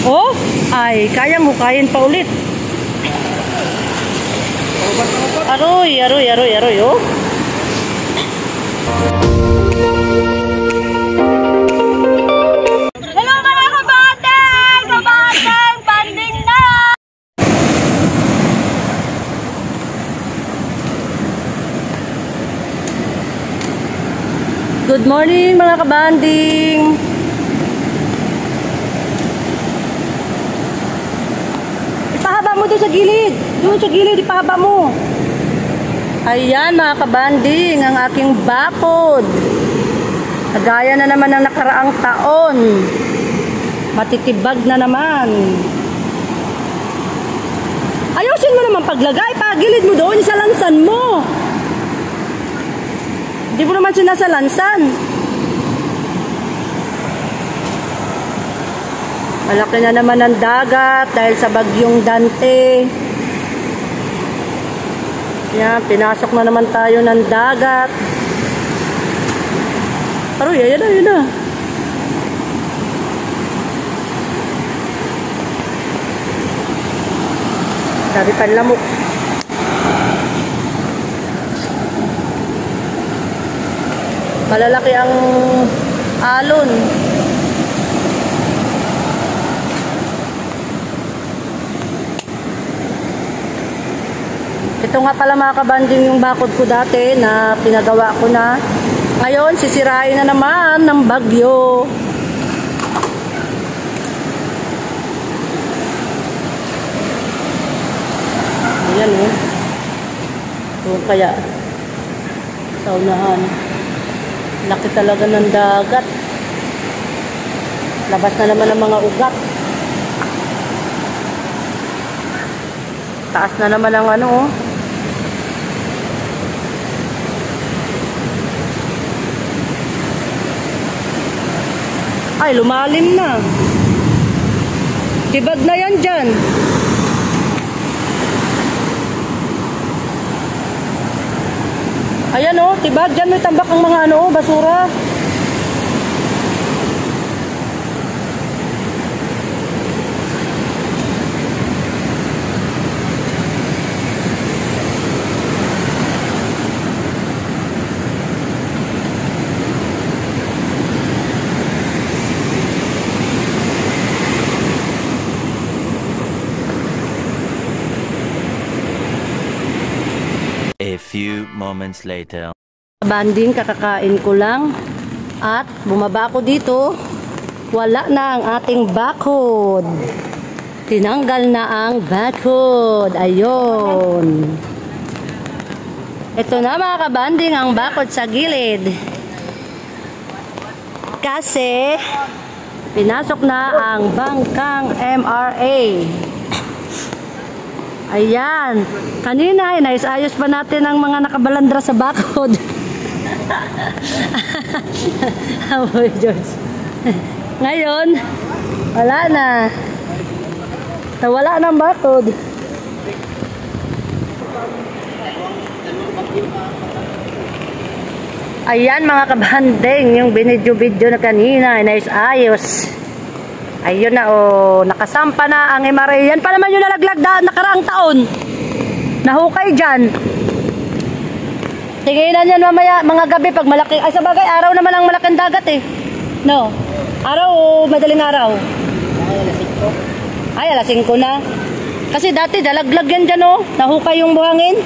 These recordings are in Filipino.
Oh, ay, kayang hukayin pa ulit. Aroy, aroy, aroy, aroy, oh. Hello mga kabanding! Kabanding! Banding na! Good morning mga kabanding. Ipahaba mo doon sa gilid. Doon sa gilid, ipahaba mo. Ayan mga kabanding, ang aking bakod. Nagaya na naman ng nakaraang taon. Matitibag na naman. Ayusin mo naman paglagay. Pagilid mo doon, isalansan mo. Hindi mo naman sinasalansan. Malaki na naman ang dagat dahil sa bagyong Dante. Yan, pinasok na naman tayo ng dagat. Pero yan na, yan na. Dari panlamok. Malalaki ang alon. Ito nga pala mga kabanding yung bakod ko dati na pinagawa ko na. Ngayon, sisirain na naman ng bagyo. Ayan eh. Ito kaya sa unahan. Laki talaga ng dagat. Labas na naman ang mga ugat. Taas na naman ang ano oh. Ay, lumalim na. Tibag na yan dyan. Ayan o, tibag. Dyan may tambak ang mga ano, basura. A few moments later. Banding, kakakain ko lang at bumaba ako dito. Wala na ang ating bakod. Tinanggal na ang bakod. Ayun. Ito na mga kabanding ang bakod sa gilid. Kasi pinasok na ang bangkang MRA. Ayan. Kanina, inayos-ayos pa natin ang mga nakabalandra sa bakod. Aboy, George. Ngayon, wala na. Nawala ng bakod. Ayan mga kabanding, yung binidyo-bidyo na kanina, inayos-ayos. Ayun na oh, nakasampa na ang MRA. Yan pa naman yung nalaglag nakaraang taon. Nahukay dyan. Tinginan yan mamaya, mga gabi pag malaki. Ay sa bagay, araw naman ang malaking dagat eh. No? Araw o madaling araw? Ay, alas 5 na. Kasi dati dalaglag yan dyan oh. Nahukay yung buhangin.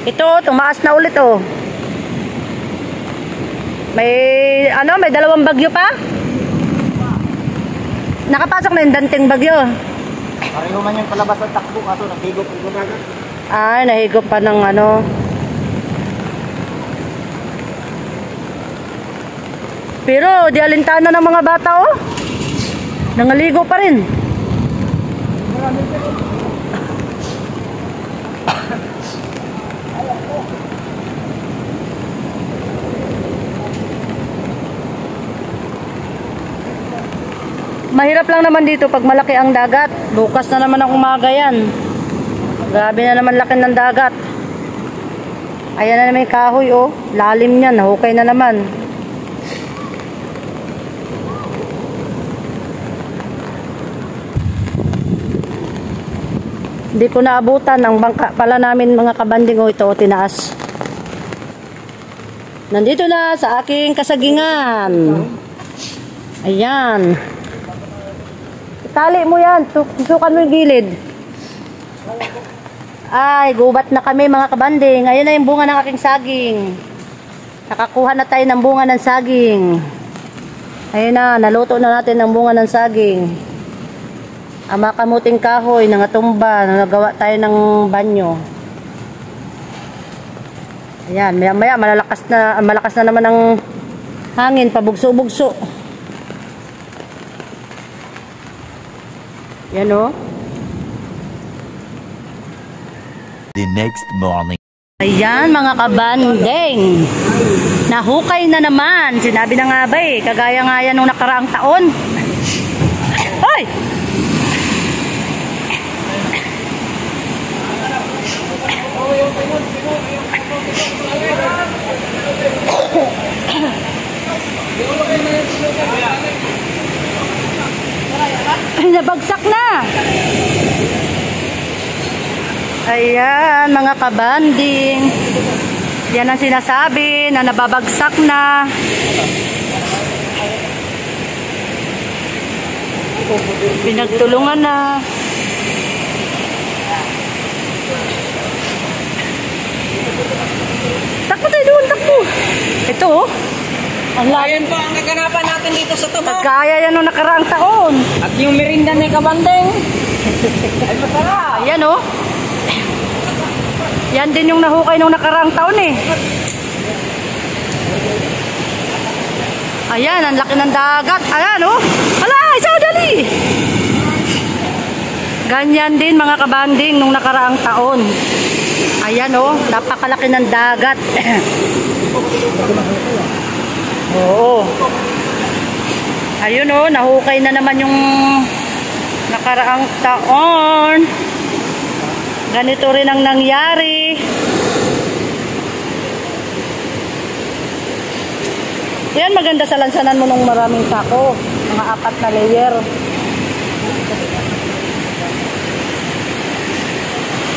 Ito, tumaas na ulit oh. May dalawang bagyo pa? Nakapasok na yung Danting bagyo. Pareho man yung palabas at takbo kaso nahigop yung dagat. Ay, nahigop pa ng ano. Pero di alintana ng mga bata oh. Nangaligo pa rin. Mahirap lang naman dito pag malaki ang dagat. Bukas na naman ang umaga yan. Grabe na naman laki ng dagat. Ayan na naman yung kahoy oh. Lalim niyan. Nahukay na naman. Hindi ko naabutan ang bangka pala namin mga kabanding. O ito, tinaas. Nandito na sa aking kasagingan. Ayan. Itali mo yan. Susukan mo yung gilid. Ay, gubat na kami mga kabanding. Ayan na yung bunga ng aking saging. Nakakuha na tayo ng bunga ng saging. Ayun na, naluto na natin ng bunga ng saging. Ang makamuting kahoy, nangatumba, nagawa tayo ng banyo. Ayan, maya-maya malakas na naman ang hangin, pabugso-bugso. Yan o. The next morning. Ayan mga kabanding. Nahukay na naman. Sinabi na nga ba eh, kagaya nga yan nung nakaraang taon. Hoy! Nabagsak na. Ayan mga kabanding. Yan ang sinasabi na nababagsak na. Pinagtulungan na. Takbo tayo doon, takbo. Ito oh. Ayan po ang naganapan natin dito sa tubo. Nagkaya yan nung nakaraang taon. At yung merinda ni Kabanding. Ay masarap. Ayan oh. Yan din yung nahukay nung nakaraang taon eh. Ayan, ang laki ng dagat. Ayan oh. Hala, isa dali. Ganyan din mga kabanding nung nakaraang taon. Ayan oh, napakalaki ng dagat. Oo. Ayun oh, nahukay na naman yung nakaraang taon. Ganito rin ang nangyari. Yan, maganda sa lansanan mo nung maraming sako. Mga 4 na layer.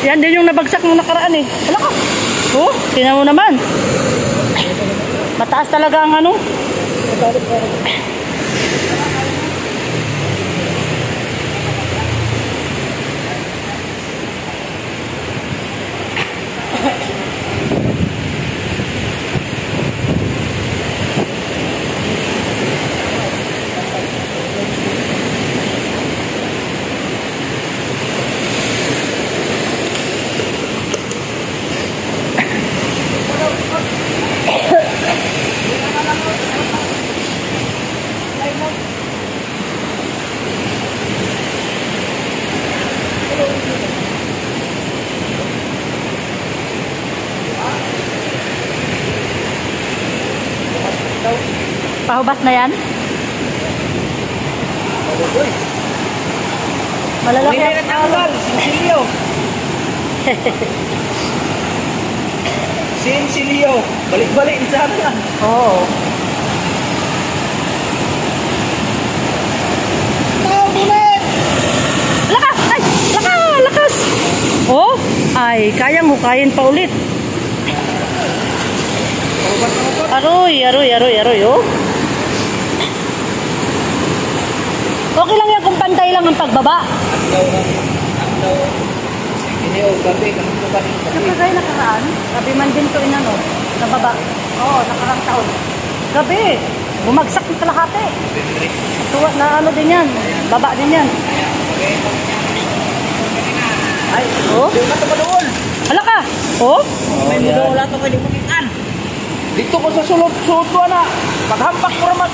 Yan din yung nabagsak nung nakaraan eh. Wala ka. Oh, tingnan mo naman. Mataas talaga ang ano. Pahubas na yan? Malalaki ang tawag. Sinsilyo. Sinsilyo. Balik-balik sa akin. Oo. Lakas! Ay! Lakas! Oh! Ay, kayang hukayin pa ulit. Aroy, oh. Okay lang yan kung pantay lang ang pagbaba. Kapagay nakaraan, sabi man din to inano, nababa. Oo, nakarang taon. Gabi, bumagsak ng kalahati. Tuwa na ano din yan, baba din yan. Ay, oh. Hala ka, oh. May mulo wala ito kayo pumitan. Dito ko sa sulot-sulot ko na. Paghampak ko naman.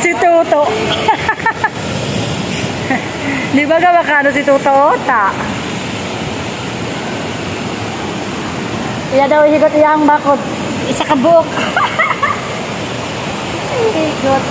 Si Tuto. Di ba makano si Tuto Ota? Iya daw higot iyang bakod. Isa ka buok. Higot.